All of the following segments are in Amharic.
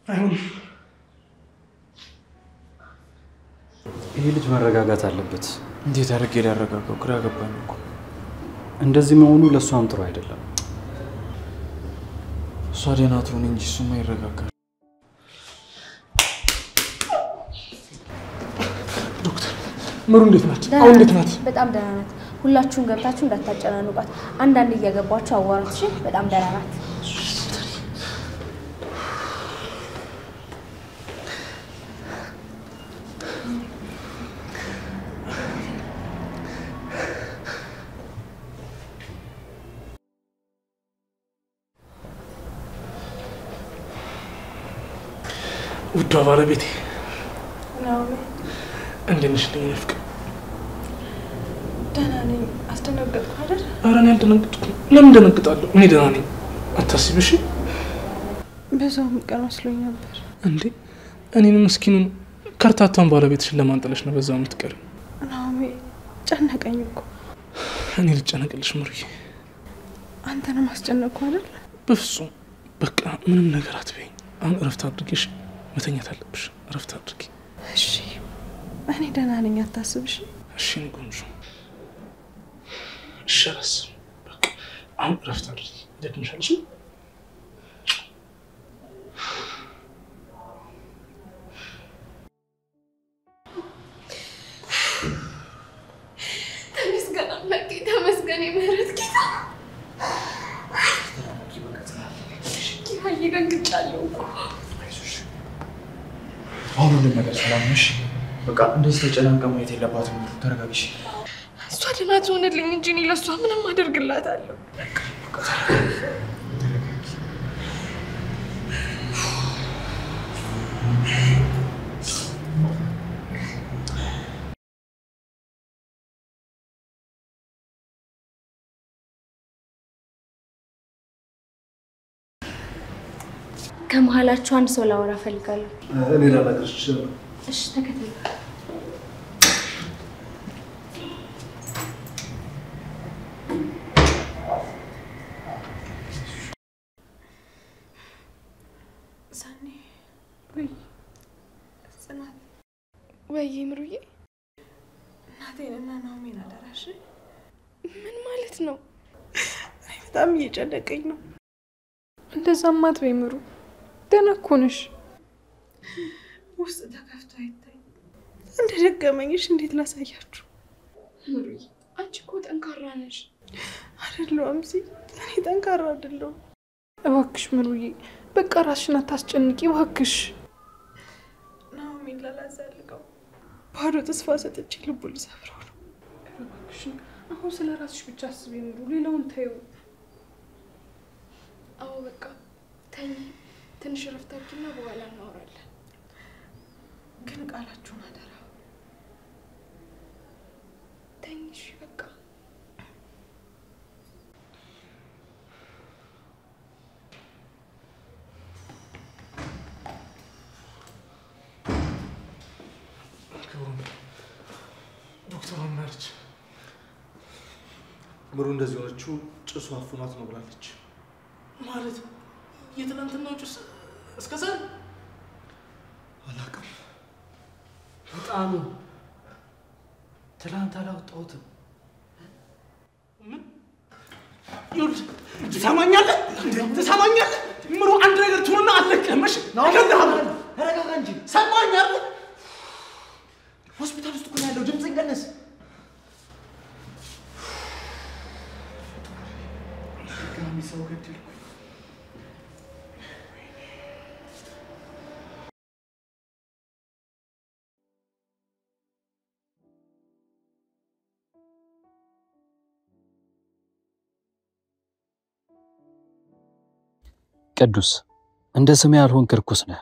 አይሆንም ይሄ ልጅ መረጋጋት አለበት እንዴት አድርጌ ላረጋጋው ግራ ገባኝ እኮ እንደዚህ መሆኑ ለሷም ጥሩ አይደለም እሷ ደህና ትሁን እንጂ እሱማ ይረጋጋል ዶክተር ምሩ እንዴት ናት አሁን እንዴት ናት በጣም ደህና ናት ሁላችሁም ገብታችሁ እንዳታጨናንቋት አንዳንድ እየገባችሁ አዋራት እሺ በጣም ደህና ናት ውዷ ባለቤቴ ነው እንዴት ነሽ ፍቅር ደህና ነኝ አስደነገጥኩ አይደል ኧረ እኔ አልደነገጥኩም ለምን ደነግጣለሁ እኔ ደህና ነኝ አታስቢ እሺ በዛውም ቀን መስሎኝ ነበር እንዴ እኔን ምስኪኑን ከርታታን ባለቤትሽን ለማንጠለሽ ነው በዛው የምትቀር ናሜ ጨነቀኝ እኮ እኔ ልጨነቅልሽ ምሩዬ አንተንም አስጨነቅኩ አይደል በፍጹም በቃ ምንም ነገር አትበይኝ አሁን እረፍት አድርጊሽ መተኛት አለብሽ እረፍት አድርጊ እሺ እኔ ደህና ነኝ አታስብሽ እሺ ንጉንጁ ሸራስ በቃ አሁን እረፍት አድርጊ ደክምሻል እሺ ተመስገን የምህረት ጌታ ይደንግጫለሁ አሁን እንደመጣ ሰላም ነሽ በቃ እንደዚህ ተጨናንቃ ማየት የለባትም ተረጋግሽ እሷ ደህና ትሆንልኝ እንጂ እኔ ለሷ ምንም አደርግላታለሁ ከመሃላችሁ አንድ ሰው ላወራ ፈልጋለሁ እኔ ላናግርሽ እችላለሁ እሺ ተከተል ሳኒ ወይ ጽናት ወይ ምሩዬ እናቴንና ናሜን አደራሽ ምን ማለት ነው በጣም እየጨነቀኝ ነው እንደዛም አትበይ ምሩ ደህና እኮ ነሽ ውስጥ ተከፍቶ አይታይ እንደደገመኝሽ እንዴት ላሳያችሁ ምሩዬ አንቺ እኮ ጠንካራ ነሽ አይደለሁም እኔ ጠንካራ አይደለሁም እባክሽ ምሩዬ በቃ ራስሽን አታስጨንቂ እባክሽ ናሜን ላላዛልቀው ባዶ ተስፋ ሰጥቼ ልቡ ልሰብረው ነው እባክሽ አሁን ስለ ራስሽ ብቻ አስቢ ምሩ ሌላውን ታዩ አዎ በቃ ተኝ ትንሽ ረፍት አድርጊና በኋላ እናወራለን ግን ቃላችሁን አደራ ተኝሽ በቃ ዶክተር አምናለች ምሩ እንደዚህ ሆነችው ጭሱ አፍኗት ነው ብላለች ማለት የትናንትናው ጭስ እስከዛ አላውቅም በጣም ትላንት አላወጣሁትም ምን ይኸውልህ ትሰማኛለህ ምሩ አንድ ነገር ትሆንና አለቅህም እሺ ተረጋጋ እንጂ ሰማኝ አይደል ሆስፒታል ውስጥ እኮ ያለው ድምፅን ቀነስ ጋሚ ሰው ገደልኩ ቅዱስ እንደ ስሜ ያልሆንክ ርኩስ ነህ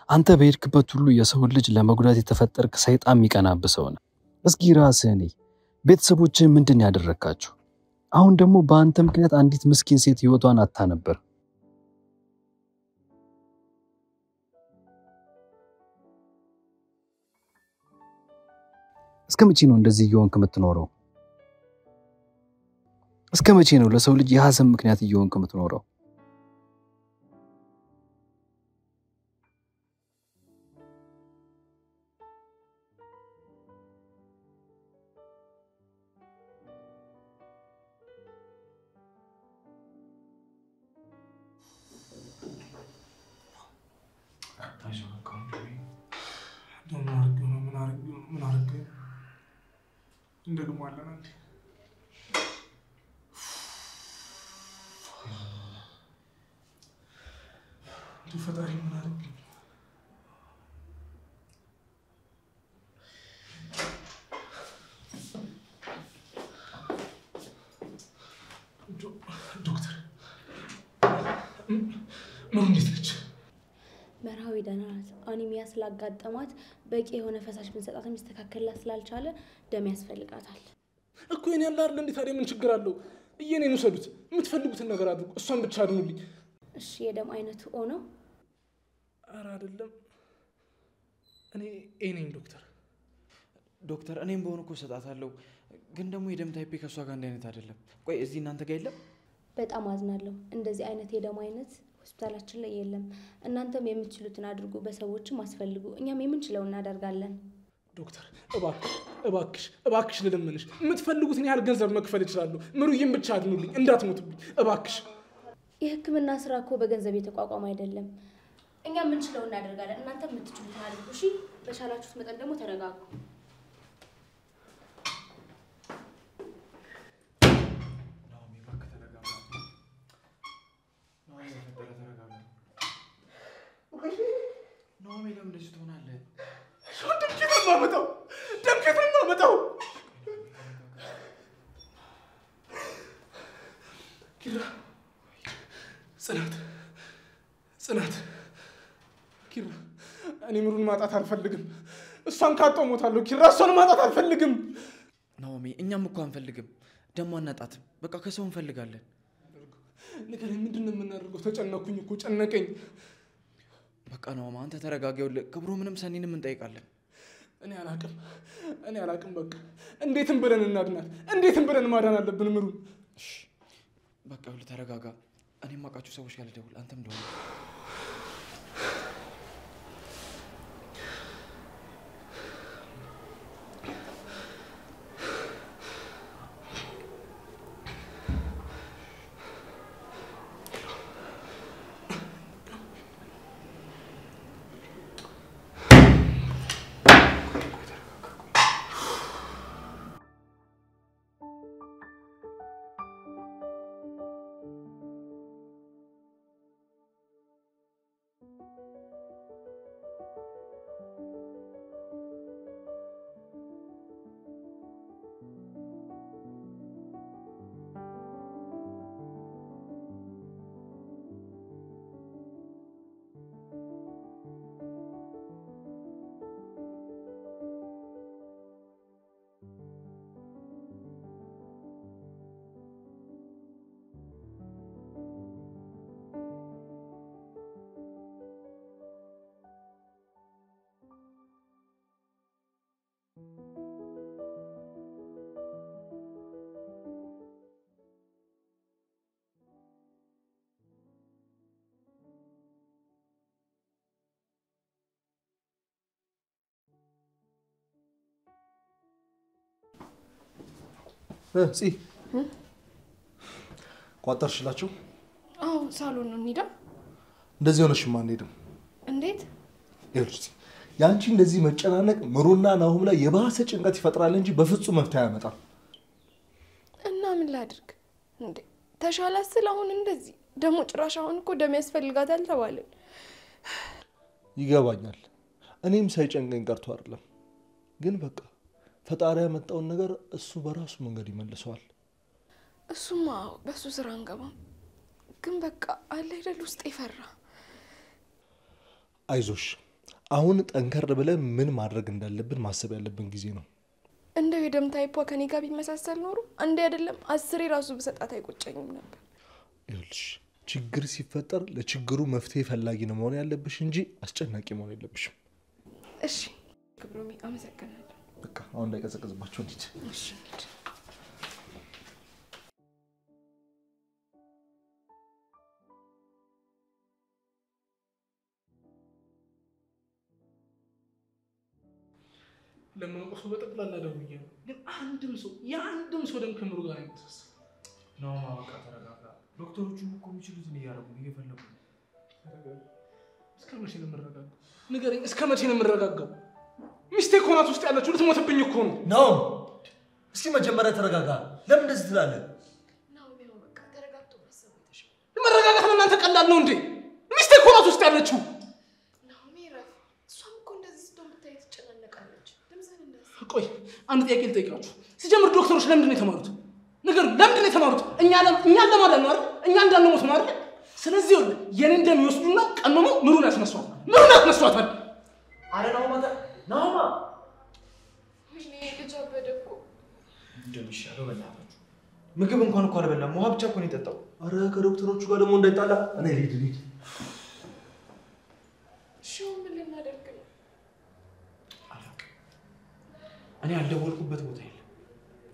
አንተ በሄድክበት ሁሉ የሰው ልጅ ለመጉዳት የተፈጠርክ ሰይጣን የሚቀናብህ ሰው ነህ እስኪ ራስህን ቤተሰቦችህ ምንድን ያደረካቸው አሁን ደግሞ በአንተ ምክንያት አንዲት ምስኪን ሴት ህይወቷን አጣ ነበር እስከመቼ ነው እንደዚህ እየሆንክ የምትኖረው እስከመቼ ነው ለሰው ልጅ የሐዘን ምክንያት እየሆንክ የምትኖረው አይዞህ በቃ ምን አረግ እንደግሟለን አንዴ ፈጣሪ ምን አረግ ዶክተር ምን እንዴት ነች? መርሃዊ ደህና ናት። አኒሚያ ስላጋጠማት በቂ የሆነ ፈሳሽ ብንሰጣት የሚስተካከልላት ስላልቻለ ደም ያስፈልጋታል እኮ የኔ ያለ አይደል እንዴ ታዲያ ምን ችግር አለው? እየኔን ውሰዱት የምትፈልጉትን ነገር አድርጉ እሷን ብቻ አድኑልኝ። እሺ የደም አይነቱ ኦ ነው? ኧረ አይደለም እኔ ኤ ነኝ ዶክተር እኔም በሆነ እኮ ሰጣታለሁ ግን ደግሞ የደም ታይፔ ከሷ ጋር አንድ አይነት አይደለም። ቆይ እዚህ እናንተ ጋር የለም? በጣም አዝናለሁ። እንደዚህ አይነት የደም አይነት ሆስፒታላችን ላይ የለም። እናንተም የምትችሉትን አድርጉ፣ በሰዎችም አስፈልጉ፣ እኛም የምንችለው እናደርጋለን። ዶክተር እባክሽ ልለምንሽ የምትፈልጉትን ያህል ገንዘብ መክፈል እችላለሁ። ምሩዬን ብቻ አድኑልኝ እንዳትሞትብኝ እባክሽ። የሕክምና ስራ እኮ በገንዘብ የተቋቋመ አይደለም። እኛ የምንችለው እናደርጋለን፣ እናንተ የምትችሉትን አድርጉ። እሺ በቻላችሁት መጠን ደግሞ ተረጋጉ። ናኦሚ ለምን እንደዚህ ትሆናለህ? ደም ከየት ነው የማመጣው? ኪራ ጽናት ኪራ እኔ ምሩን ማጣት አልፈልግም። እሷን ካጣሁ እሞታለሁ። ኪራ እሷን ማጣት አልፈልግም። ናኦሚ እኛም እኮ አንፈልግም። ደሞ አናጣትም። በቃ ከሰው እንፈልጋለን። ንገረኝ ምንድን ነው የምናደርገው? ተጨነኩኝ እኮ ጨነቀኝ። በቃ ናኦሚ አንተ ተረጋጋው። ክብሩ ምንም ሰኒንም እንጠይቃለን። እኔ አላቅም። በቃ እንዴትም ብለን እናድናት። እንዴትም ብለን ማዳን አለብን ምሩን። እሺ በቃ ተረጋጋ። እኔም አውቃችሁ ሰዎች ጋር ልደውል። አንተም ደውል። ቋጠርሽላችሁ? አዎ ሳሎን ነው እንሂዳ። እንደዚህ ሆነሽማ አንሄድም። እንዴት? ይኸውልሽ ያንቺ እንደዚህ መጨናነቅ ምሩና ናሁም ላይ የባሰ ጭንቀት ይፈጥራል እንጂ በፍጹም መፍትሄ አያመጣም። እና ምን ላድርግ እንዴ? ተሻላት ስለ አሁን እንደዚህ ደግሞ ጭራሽ አሁን እኮ ደም ያስፈልጋታል ተባልን። ይገባኛል። እኔም ሳይጨንቀኝ ቀርቶ አይደለም። ግን በቃ ፈጣሪ ያመጣውን ነገር እሱ በራሱ መንገድ ይመልሰዋል። እሱማ በሱ ስራ አንገባም። ግን በቃ አለ አይደል ውስጥ ይፈራ። አይዞሽ አሁን ጠንከር ብለን ምን ማድረግ እንዳለብን ማሰብ ያለብን ጊዜ ነው። እንደው የደም ታይፖ ከኔ ጋር ቢመሳሰል ኖሮ አንዴ አይደለም 10 ራሱ በሰጣት አይቆጨኝም ነበር። ይኸውልሽ ችግር ሲፈጠር ለችግሩ መፍትሄ ፈላጊ ነው መሆን ያለብሽ እንጂ አስጨናቂ መሆን የለብሽም። እሺ ክብሮሚ አመሰግናለሁ። በቃ አሁን እንዳይቀዘቅዝባችሁ እንሂድ። እሺ ለማንቆሱ በጠቅላላ ደውዬ ነው። ግን የአንድም ሰው ደም ከምሩ ጋር አይመሳሰል ነው። በቃ ተረጋጋ። ዶክተሮቹም እኮ የሚችሉትን እያደረጉ እየፈለጉ ነው። እስከ መቼ ነው የምረጋጋው? ንገረኝ፣ እስከ መቼ ነው የምረጋጋው? ሚስቴ እኮ ናት ውስጥ ያለችው፣ ልትሞትብኝ እኮ ነው። ነው እስቲ መጀመሪያ ተረጋጋ። ለምን እንደዚህ ትላለህ? ነው በቃ ተረጋግቶ ማሰብ ይተሻል። መረጋጋት ለእናንተ ቀላል ነው እንዴ? ሚስቴ እኮ ናት ውስጥ ያለችው። ነው ረፍ። እሷም እኮ እንደዚህ ስትሆን ብታይ ትጨናነቃለች። ድምፅህን እንዳትሰማ። ቆይ አንድ ጥያቄ ልጠይቃችሁ። ሲጀምር ዶክተሮች ለምንድን ነው የተማሩት? ንገሩ፣ ለምንድን ነው የተማሩት? እኛን ለማዳን ነው አይደል? እኛ እንዳንሞት ነው አይደል? ስለዚህ ይኸውልህ የኔን ደም ይወስዱና ቀመመው ምሩን ያስነሷታል። አረ ናሆማ ወይኔ ልጅ አበደ እኮ። እንደሚሻለው በእናታችሁ ምግብ እንኳን እኮ አልበላም። ውሃ ብቻ እኮ ነው የጠጣው። አረ ከዶክተሮቹ ጋር ደግሞ እንዳይጣላ እኔ ልሂድ። እሺ ምን ልናደርግ ነው? አላውቅም። እኔ ያልደወልኩበት ቦታ የለም።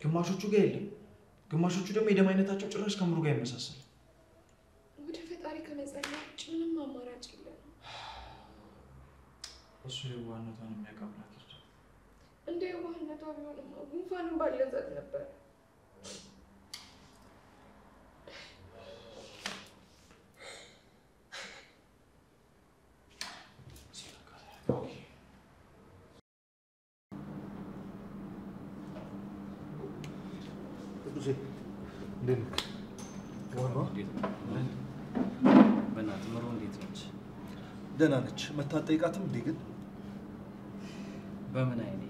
ግማሾቹ ጋር የለም፣ ግማሾቹ ደግሞ የደም አይነታቸው ጭራሽ ከምሩ ጋር ይመሳሰል። ወደ ፈጣሪ ከመጸለይ ውጭ ምንም አማራጭ የለም። እሱ የዋህነቷን የሚያቀብላት እንደ የዋህነቷ ቢሆንማ ጉንፋንም ባለዛት ነበር። ቅዱሴ እንዴት ነህ? በእናትህ ምሩ እንዴት ነች? ደህና ነች። መታጠይቃትም እንዴ? ግን በምን አይኔ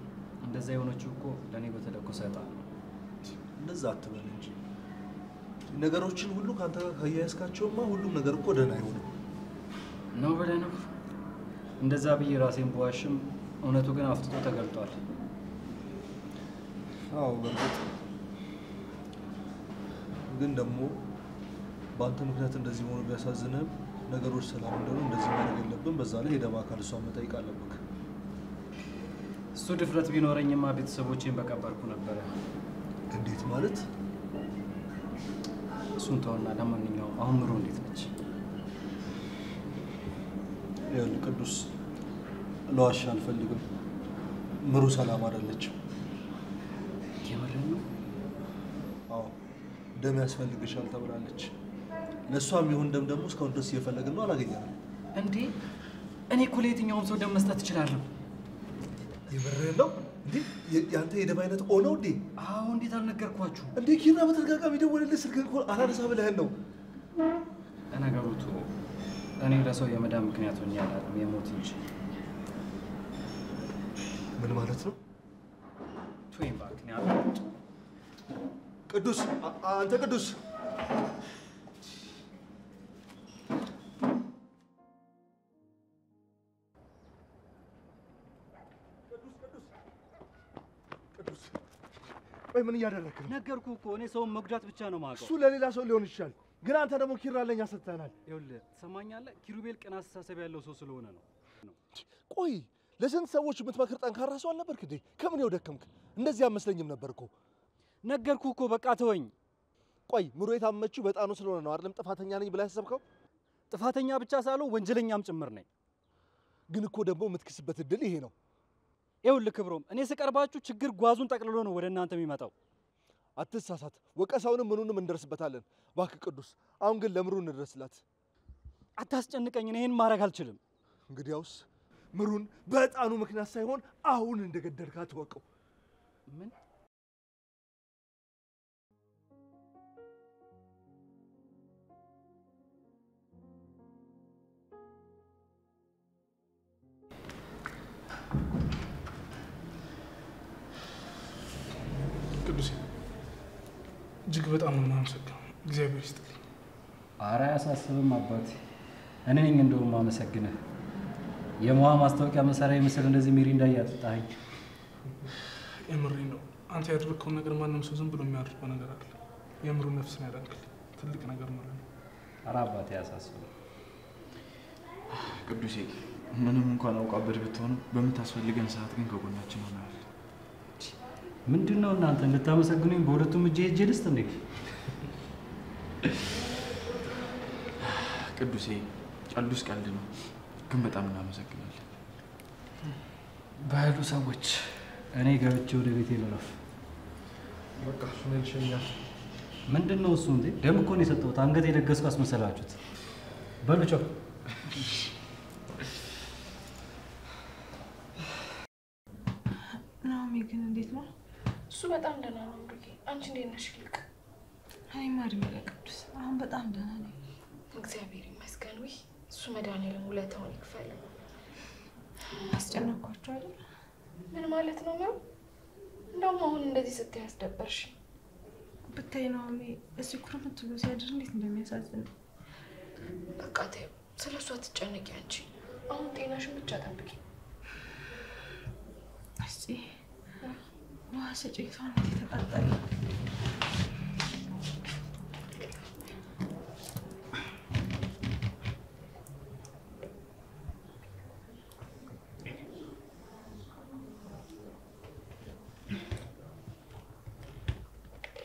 እንደዛ የሆነችው እኮ ለእኔ በተለኮሰ ዕጣን ነው። እንደዛ አትበል እንጂ ነገሮችን ሁሉ ከአንተ ጋር ካያያዝካቸውማ ሁሉም ነገር እኮ ደህና አይሆንም ነው ብለህ ነው? እንደዛ ብዬ ራሴን በዋሽም እውነቱ ግን አፍጥጦ ተገልጧል። አዎ በእርግጥ ግን ደግሞ በአንተ ምክንያት እንደዚህ መሆኑ ቢያሳዝንህም ነገሮች ሰላም እንደሆኑ እንደዚህ ማድረግ የለብን። በዛ ላይ ሄደህ በአካል እሷን መጠየቅ አለብህ። እሱ ድፍረት ቢኖረኝማ ቤተሰቦቼን በቀበርኩ ነበረ። እንዴት ማለት? እሱን ተውና ለማንኛውም አሁን ምሩ እንዴት ነች? ይኸውልህ ቅዱስ፣ ለዋሻ አልፈልግም። ምሩ ሰላም አይደለችም። የምርህን ነው? አዎ ደም ያስፈልግሻል ተብላለች። ለእሷም ይሁን ደም ደግሞ እስካሁን ድረስ እየፈለግን ነው፣ አላገኘንም። እንዴ እኔ እኮ ለየትኛውም ሰው ደም መስጠት እችላለሁ። የምርህን ነው እንዴ? ያንተ የደም አይነት ኦ ነው እንዴ? አዎ እንዴት አልነገርኳችሁ እንዴ ኪራ በተደጋጋሚ ደወለልህ፣ ስልክ እኮ አላነሳ ብለህን ነው። ለነገሩ እኔ ለሰው የመዳን ምክንያት ሆኜ አላውቅም፣ የሞት እንጂ። ምን ማለት ነው? ቶይም እባክህ ያለው ቅዱስ፣ አንተ ቅዱስ ወይ ምን እያደረግህ ነው? ነገርኩህ እኮ እኔ ሰውን መጉዳት ብቻ ነው የማውቀው። እሱ ለሌላ ሰው ሊሆን ይችላል፣ ግን አንተ ደግሞ ኪራ ለኛ ሰጥተናል። ይኸውልህ ትሰማኛለህ? ኪሩቤል ቅን አስተሳሰብ ያለው ሰው ስለሆነ ነው። ቆይ ለስንት ሰዎች የምትመክር ጠንካራ ሰው አልነበርክ እንዴ? ከምን ያው ደከምክ? እንደዚህ አመስለኝም ነበር እኮ። ነገርኩህ እኮ በቃ ተወኝ። ቆይ ምሮ የታመችው በጣኑ ስለሆነ ነው አይደለም ጥፋተኛ ነኝ ብላ ያሰብከው? ጥፋተኛ ብቻ ሳልሆን ወንጀለኛም ጭምር ነኝ። ግን እኮ ደግሞ የምትክስበት እድል ይሄ ነው። ይኸውልህ ክብሮም፣ እኔ ስቀርባችሁ ችግር ጓዙን ጠቅልሎ ነው ወደ እናንተ የሚመጣው። አትሳሳት። ወቀሳውንም ምኑንም እንደርስበታለን። እባክህ ቅዱስ፣ አሁን ግን ለምሩ እንድረስላት። አታስጨንቀኝ፣ እኔ ይሄን ማድረግ አልችልም። እንግዲያውስ ምሩን በዕጣኑ ምክንያት ሳይሆን አሁን እንደገደልካት ወቀው። ምን? ቅዱሴ እጅግ በጣም ነው የማመሰግነው። እግዚአብሔር ይስጥልኝ። ኧረ አያሳስብም አባቴ፣ እኔ ነኝ እንደውም የማመሰግንህ። የሞሃ ማስታወቂያ መሳሪያ ምስል እንደዚህ ሚሪንዳ እያጠጣኸኝ። የምሬን ነው። አንተ ያደረግከውን ነገር ማንም ሰው ዝም ብሎ የሚያደርገው ነገር አለ። የምሩን ነፍስን ያዳንክል ትልቅ ነገር ማለት ነው። ኧረ አባቴ አያሳስብም። ቅዱሴ ምንም እንኳን አውቃበት ብትሆንም በምታስፈልገን ሰዓት ግን ከጎናችን ሆነሃል። ምንድን ነው እናንተ እንድታመሰግኑኝ በሁለቱም እጄ ሄጄ ልስጥ እንዴ? ቅዱሴ ቀልዱስ ቀልድ ነው፣ ግን በጣም እናመሰግናለን። በሉ ሰዎች፣ እኔ ገብቼ ወደ ቤቴ ልረፍ። በቃ እሱን ልሸኛል። ምንድን ነው እሱ እንዴ? ደም እኮ ነው የሰጠሁት። አንገት የለገስኩ አስመሰላችሁት። በሉ ቻው። ግን እንዴት ነው? እሱ በጣም ደህና ነው ብሩኬ። አንቺ እንዴት ነሽ? ልክ እኔማ እድሜ ለቅዱስ አሁን በጣም ደህና ነኝ። እግዚአብሔር ይመስገን። ወይ እሱ መድኃኒዓለም ውለታውን ይክፈል። አስጨነቅኳቸው አይደል? ምን ማለት ነው ነው? እንደውም አሁን እንደዚህ ስትይ ያስደበርሽ። ብታይ ነው እዚህ ኩርምት ብሎ ሲያድር እንዴት እንደሚያሳዝን። በቃ ተይው፣ ስለሷ አትጨነቂ አንቺ። አሁን ጤናሽን ብቻ ጠብቂ። እስቲ ውሃ ስጪኝ፣ ሰውነቴ ተቃጠለ።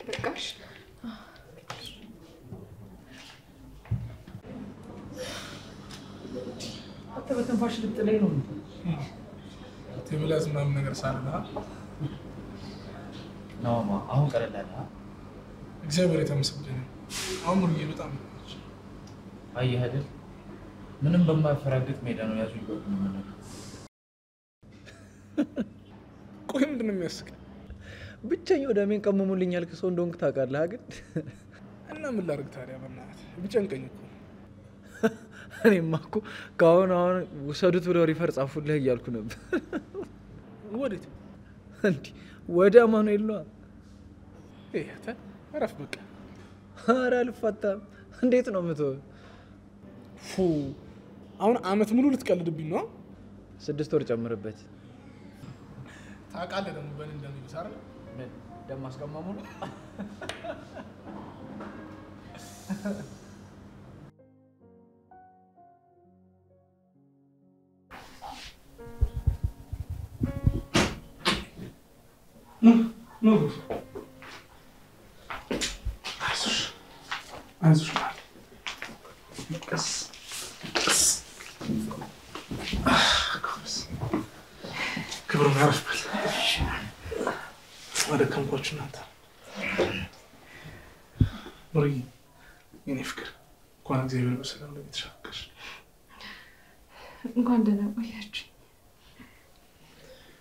በቃሽ? አንተ በትንፋሽ ልጥለኝ ነው ትብላስ ምናምን ነገር ሳልና ናማ አሁን ቀለላላ እግዚአብሔር የተመሰገነ አሁን ሙሉዬ በጣም አየህ አይደል ምንም በማፈራግጥ ሜዳ ነው ያዙ ይቆጥ ነው ቆይ ምንድን ነው የሚያስቅ ብቻኛው ደሜን ቀመሙልኝ ያልክ ሰው እንደሆንክ ታውቃለህ አይደል እና ምን ላድርግ ታዲያ በእናትህ ቢጨንቀኝ እኮ እኔማ እኮ ካሁን አሁን ወሰዱት ብለው ሪፈር ጻፉልህ እያልኩ ነበር ወዴት እንዴ ወደ አማኑኤል ነው እህተ አረፍ በቃ ኧረ አልፈታም እንዴት ነው የምትሆን ፉ አሁን አመት ሙሉ ልትቀልድብኝ ነው 6 ወር ጨምርበት ታውቃለህ ደግሞ በእኔ እንደሚሉት አይደል ምን ደም አስቀማሙ ነው No. አይዞሽ ቀስ ክብሩን ያረፍበት ወደ ከምኳችሁ እናንተ ሙሉዬ የኔ ፍቅር እንኳን እግዚአብሔር በሰላም ለቤትሽ አበቃሽ እንኳን ደህና ቆያችሁ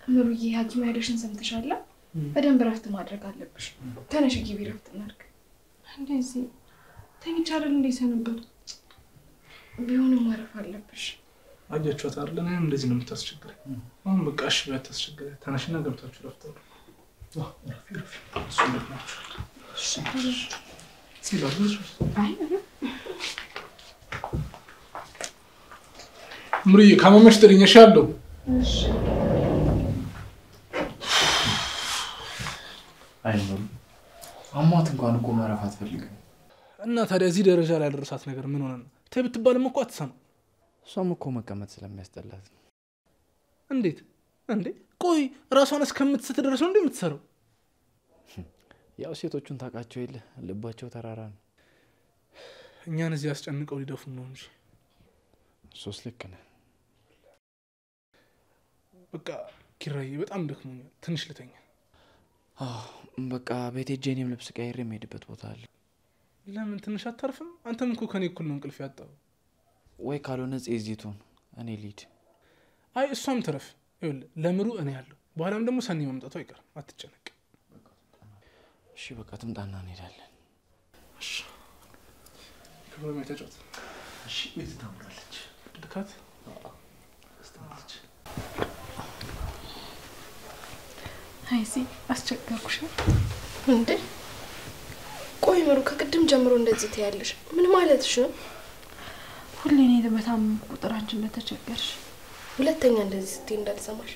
ሙሉዬ ሐኪም ያለሽን ሰምተሻል በደንብ ረፍት ማድረግ አለብሽ ተነሽ ግቢ ረፍት እናድርግ እንደዚህ ተኝቻለሁ እንዴ ሰነበቱ ቢሆንም ማረፍ አለብሽ አያችኋት አይደል እኔ እንደዚህ ነው የምታስቸግረኝ አሁን በቃ እሺ ባታስቸግረኝ ተነሽና ገብታችሁ ረፍት አድርጉ ረፍ ሱለት ናችሁ ሲላልሽ ሙሉዬ ካመመሽ ጥሪኝሻለሁ እሺ አይኖር አማት እንኳን እኮ ማረፍ አትፈልግም እና ታዲያ እዚህ ደረጃ ላይ ያደረሳት ነገር ምን ሆነ ነው ተይ ብትባልም እኮ አትሰማ እሷም እኮ መቀመጥ ስለሚያስጠላት እንዴት እንዴ ቆይ ራሷን እስከምትስት ድረስ ነው እንዴ የምትሰራው ያው ሴቶቹን ታውቃቸው የለ ልባቸው ተራራ ነው እኛን እዚህ አስጨንቀው ሊደፉን ነው እንጂ ሶስ ልክ ነህ በቃ ኪራዬ በጣም ደክሞኛል ትንሽ ልተኛ በቃ ቤቴ ጄኒም ልብስ ቀይሬ የምሄድበት ቦታ አለ ለምን ትንሽ አታርፍም አንተም እኮ ከኔ እኩል ነው እንቅልፍ ያጣው ወይ ካልሆነ ጽይዚቱን እኔ ሊድ አይ እሷም ተረፍ ይኸውልህ ለምሩ እኔ ያለው በኋላም ደግሞ ሰኒ መምጣቱ አይቀርም አትጨነቅ እሺ በቃ ትምጣና እንሄዳለን እሺ ክብሩ ተጫወት እሺ ቤት ታምራለች ልካት አስተማለች አይሲ አስቸገርኩሽ እንዴ ቆይ ምሩ ከቅድም ጀምሮ እንደዚህ ትያለሽ ምን ማለትሽ ነው ሁሌ እኔ በጣም ቁጥር አንቺ እንደተቸገርሽ ሁለተኛ እንደዚህ ስትይ እንዳልሰማሽ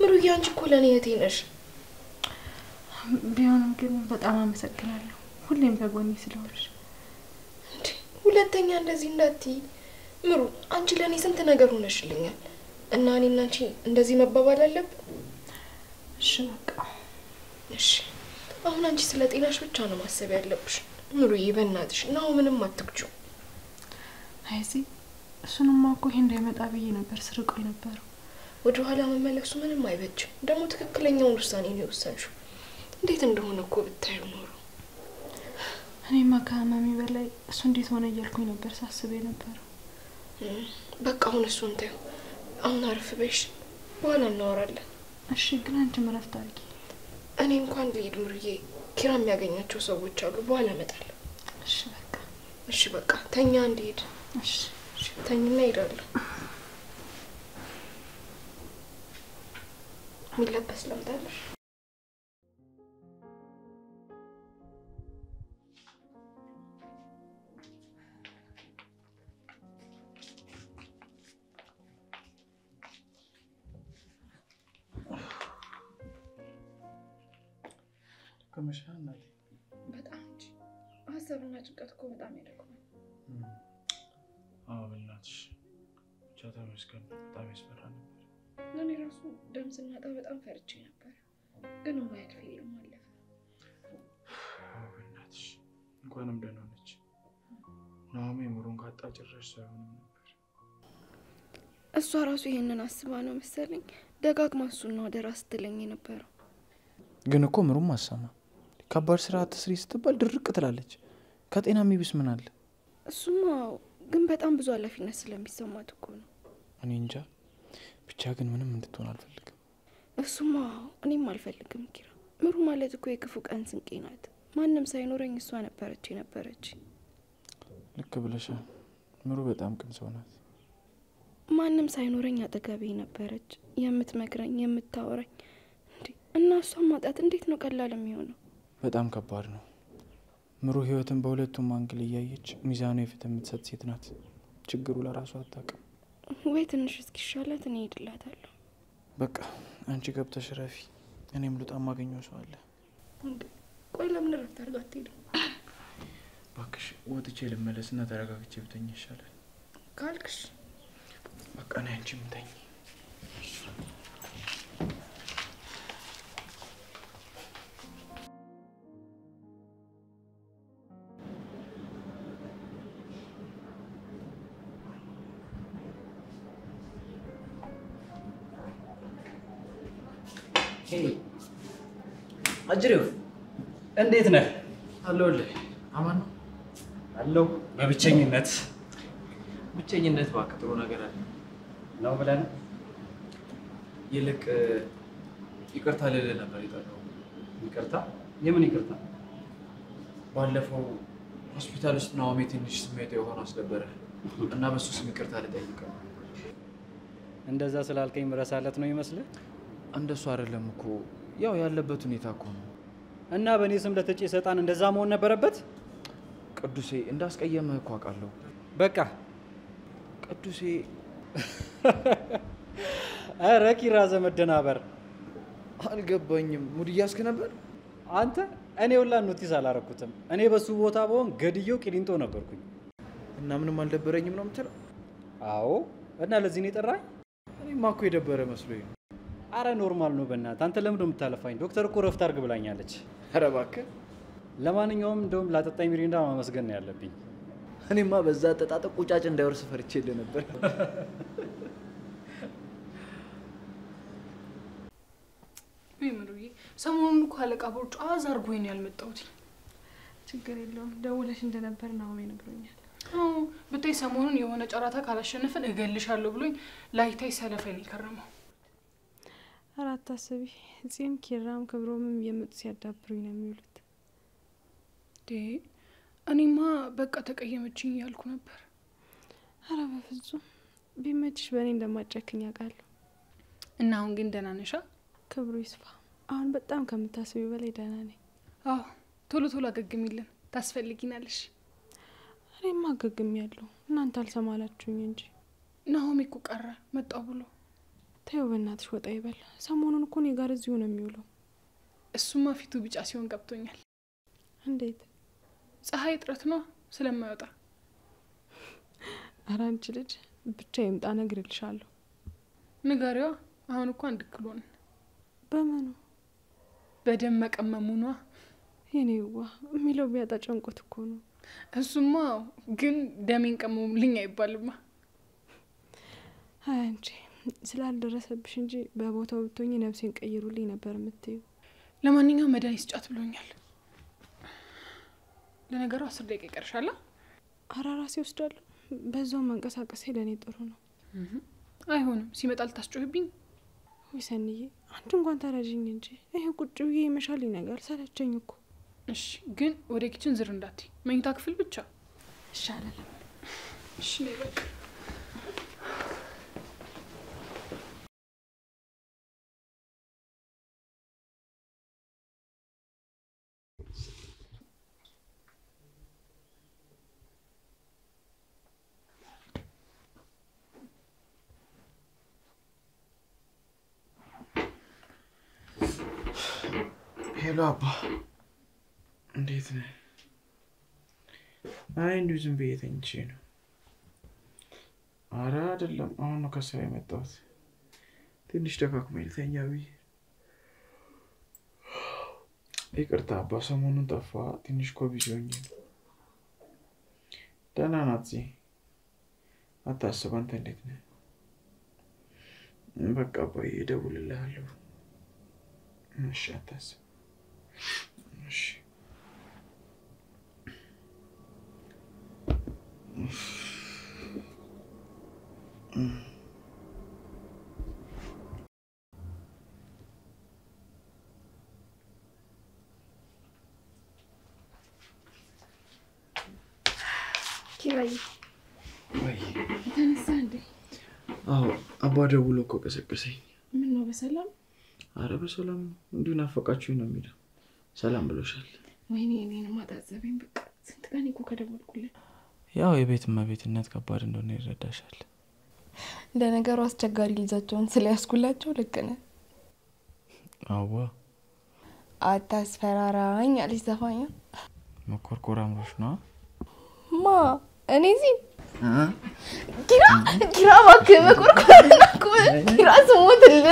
ምሩ ያንቺ እኮ ለኔ እህቴ ነሽ ቢሆንም ግን በጣም አመሰግናለሁ ሁሌም ከጎኔ ስለሆንሽ እንዴ ሁለተኛ እንደዚህ እንዳትይ ምሩ አንቺ ለኔ ስንት ነገር ሆነሽልኛል እና እኔና አንቺ እንደዚህ መባባል አለብን እሺ በቃ እሺ አሁን አንቺ ስለ ጤናሽ ብቻ ነው ማሰብ ያለብሽ ምሩዬ በእናትሽ ነው ምንም አትክቹ አይሲ እሱንማ እኮ ይሄ እንዳይመጣ ብዬ ነበር ስርቆይ ነበር ወደ ኋላ መመለሱ ምንም አይበጅም ደግሞ ትክክለኛውን ውሳኔ ነው የወሰንሽው እንዴት እንደሆነ እኮ ብታዩ ኖሮ እኔማ ከማሚ በላይ እሱ እንዴት ሆነ እያልኩኝ ነበር ሳስብ ነበር በቃ አሁን እሱን ተይው አሁን አርፍ በይሽ በኋላ እናወራለን እሺ ግን አንቺ ምረፍት አድርጊ እኔ እንኳን ልሂድ ምሩዬ። ኪራ የሚያገኛቸው ሰዎች አሉ፣ በኋላ እመጣለሁ። እሺ በቃ ተኛ እንሂድ። እሺ ተኝና እሄዳለሁ። የሚለበስ ለምዳለሽ? ከመሻና እናቴ በጣም እንጂ ሀሳብና ጭንቀት እኮ በጣም ያደርጋል። አዎ በእናትሽ ብቻ ተመስገን። በጣም ያስፈራ ነበር። እኔ ራሱ ደም ስናጣ በጣም ፈርቼ ነበር፣ ግን ማያልፍ የለም አለፈ። አዎ በእናትሽ እንኳንም ደህና ነች። ናኦሚ ምሩን ካጣ ጭራሽ ሳይሆንም ነበር። እሷ ራሱ ይሄንን አስባ ነው መሰለኝ ደጋግማ እሱን ነው አደራ ስትለኝ የነበረው። ግን እኮ ምሩም አሰማ ከባድ ስራ አትስሪ ስትባል ድርቅ ትላለች። ከጤና የሚብስ ምን አለ? እሱማ ግን በጣም ብዙ ኃላፊነት ስለሚሰማት እኮ ነው። እኔ እንጃ ብቻ ግን ምንም እንድትሆን አልፈልግም። እሱማ እኔም አልፈልግም ኪራ። ምሩ ማለት እኮ የክፉ ቀን ስንቄ ናት። ማንም ሳይኖረኝ እሷ ነበረች። ልክ ብለሻል። ምሩ በጣም ቅን ሰው ናት። ማንም ሳይኖረኝ አጠገቤ ነበረች፣ የምትመክረኝ የምታወራኝ። እና እሷን ማጣት እንዴት ነው ቀላል የሚሆነው? በጣም ከባድ ነው። ምሩ ህይወትን በሁለቱም አንግል እያየች ሚዛኑ የፍትህ የምትሰጥ ሴት ናት። ችግሩ ለራሷ አታውቅም። ወይ ትንሽ እስኪሻላት እኔ እሄድላታለሁ። በቃ አንቺ ገብተሽ ረፊ፣ እኔም ልውጣ። ማገኘው ሰው አለ። ቆይ ለምን ረፍት አድርጋ አትሄድም? እባክሽ ወጥቼ ልመለስና ተረጋግቼ ብተኛ ይሻላል ካልክሽ። በቃ ነይ አንቺም ተኝ። አጅሬው እንዴት ነህ? አለሁልህ። አማን ነው አለው። በብቸኝነት እባክህ ጥሩ ነገር አለ ነው ብለን ይልቅ ይቅርታ ልልህ ነበር የጠራው። ይቅርታ? የምን ይቅርታ? ባለፈው ሆስፒታል ውስጥ ናኦሚ ትንሽ ስሜት የሆነ አስነበረ እና በሱ ስም ይቅርታ ልጠይቀው። እንደዛ ስላልከኝ ምረሳለት ነው ይመስልህ? እንደሱ አይደለም እኮ ያው ያለበት ሁኔታ እኮ ነው። እና በእኔ ስም ለተጨ ሰይጣን እንደዛ መሆን ነበረበት? ቅዱሴ እንዳስቀየመህ እኮ አውቃለሁ። በቃ ቅዱሴ ኧረ ኪራ ዘመደናበር አልገባኝም። ሙድ እያስክ ነበር አንተ? እኔ ሁላ ኖቲስ አላረኩትም። እኔ በሱ ቦታ በሆን ገድየው ቂሊንጦ ነበርኩኝ። እና ምንም አልደበረኝም ነው የምትለው? አዎ። እና ለዚህ ነው የጠራኝ? እኔማ እኮ የደበረ መስሎኝ ነው። አረ ኖርማል ነው በእናትህ። አንተ ለምን ነው የምታለፋኝ? ዶክተር እኮ ረፍት አድርግ ብላኛለች። ኧረ እባክህ። ለማንኛውም እንደውም ላጠጣኝ ሚሪንዳ ማመስገን ነው ያለብኝ። እኔማ በዛ አጠጣጥ ቁጫጭ እንዳይወርስ ፈርቼልህ ነበር። ምሩዬ ሰሞኑን እኮ አለቃ ቦርጫ አዛርጎኝ ነው ያልመጣሁት። ችግር የለውም ደውለሽ እንደነበር ናኦሚ ነግሮኛል። አዎ ብታይ ሰሞኑን የሆነ ጨራታ ካላሸነፈን እገልሻለሁ ብሎኝ ላይታይ ሰለፈኝ ይከረመው። አራት አስቢ እዚህም ኪራም ክብሮምም የመጡ ሲያዳብሩኝ ነው የሚውሉት። እኔማ በቃ ተቀየመችኝ ያልኩ ነበር። አረ በፍጹም ቢመችሽ በእኔ እንደማጨክኝ አውቃለሁ። እና አሁን ግን ደህና ነሻ? ክብሩ ይስፋ። አሁን በጣም ከምታስቢው በላይ ደህና ነኝ። አዎ ቶሎ ቶሎ አገግሚልን፣ ታስፈልጊናለሽ። እኔማ አገግሚያለሁ፣ እናንተ አልሰማላችሁኝ እንጂ። ናኦሚ እኮ ቀረ መጣው ብሎ። ተይው በእናትሽ ወጣ ይበል። ሰሞኑን እኮ እኔ ጋር እዚሁ ነው የሚውለው። እሱማ ፊቱ ቢጫ ሲሆን ገብቶኛል። እንዴት? ፀሐይ ጥረት ነው ስለማይወጣ። ኧረ አንቺ ልጅ ብቻ ይምጣ እነግርልሻለሁ። ንገሪዋ። አሁን እኮ አንድ ክሎን በመኑ በደም መቀመሙኗ። የኔዋ የሚለው ቢያጣ ጨንቆት እኮ ነው። እሱማ ግን ደሜን ቀመሙልኝ አይባልማ። አይ አንቺ ስላልደረሰብሽ እንጂ በቦታው ብትሆኚ ነፍሴን ቀይሩልኝ ነበር የምትይው። ለማንኛውም መድኃኒት ስጫት ብሎኛል። ለነገሩ 10 ደቂቃ ይቀርሻል። ኧረ ራሴ ወይ ሰንዬ አንድ እንኳን ተረጂኝ እንጂ ይሄ ቁጭ ብዬ ይመሻል ይነጋል ሰለቸኝ እኮ። እሺ ግን ወደ ኪችን ዝር እንዳትይ፣ መኝታ ክፍል ብቻ ይሻላል። እሺ ነይ በቃ። ሄሎ አባ፣ እንዴት ነህ? አይ እንዲሁ ዝም ብዬ ተኝቼ ነው። ኧረ አይደለም፣ አሁን ነው ከስራ የመጣሁት። ትንሽ ደካክሞኝ ልተኛ ብዬ። ይቅርታ አባ፣ ሰሞኑን ጠፋ። ትንሽ እኮ ቢዚ ሆኜ ነው። ደህና ናት ዜ፣ አታስብ። አንተ እንዴት ነህ? በቃ አባዬ እደውልልሃለሁ። እሺ አታስብ። እሺ ኪራይ ወይ ተነሳ እንዴ? አዎ አባ ደውሎ እኮ ቀሰቀሰኝ። ምን ነው በሰላም? አረ በሰላም እንዲሁ ናፈቃችሁኝ ነው የሚለው። ሰላም ብሎሻል? ወይኔ እኔን ማታዘበኝ። በቃ ስንት ቀን እኮ ከደወልኩልህ። ያው የቤት እመቤትነት ከባድ እንደሆነ ይረዳሻል። ለነገሩ አስቸጋሪ ልጃቸውን ስለያስኩላቸው ልክ ነህ። አዋ አታስፈራራኝ አለች ዘፋኛ። መኮርኮር አምሮሽ ነው? ማ እኔ እዚህ ኪራ እባክህ መኮርኮር ኪራ ስሞትልህ።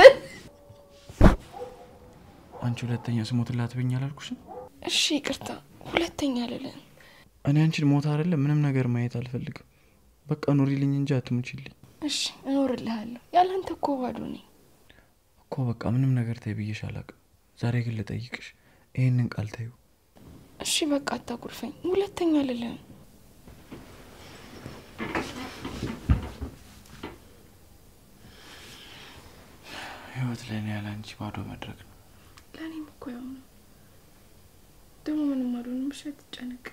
አንቺ ሁለተኛ ስሞትላት ብኝ አላልኩሽም? እሺ ይቅርታ፣ ሁለተኛ አልልም። እኔ አንቺን ሞት አይደለም ምንም ነገር ማየት አልፈልግም። በቃ ኑሪልኝ እንጂ አትሙችልኝ። እሺ እኖርልሃለሁ። ያላንተ እኮ ባዶ ነኝ እኮ። በቃ ምንም ነገር ተይ ብዬሽ አላውቅም። ዛሬ ግን ልጠይቅሽ፣ ይሄንን ቃል ተይው። እሺ በቃ አታኩርፈኝ፣ ሁለተኛ አልልም። ህይወት ለኔ ያለ አንቺ ባዶ መድረክ ነው። ለኔም እኮ ያው ነው። ደግሞ ምንም አልሆንም። እሺ አትጨነቅ።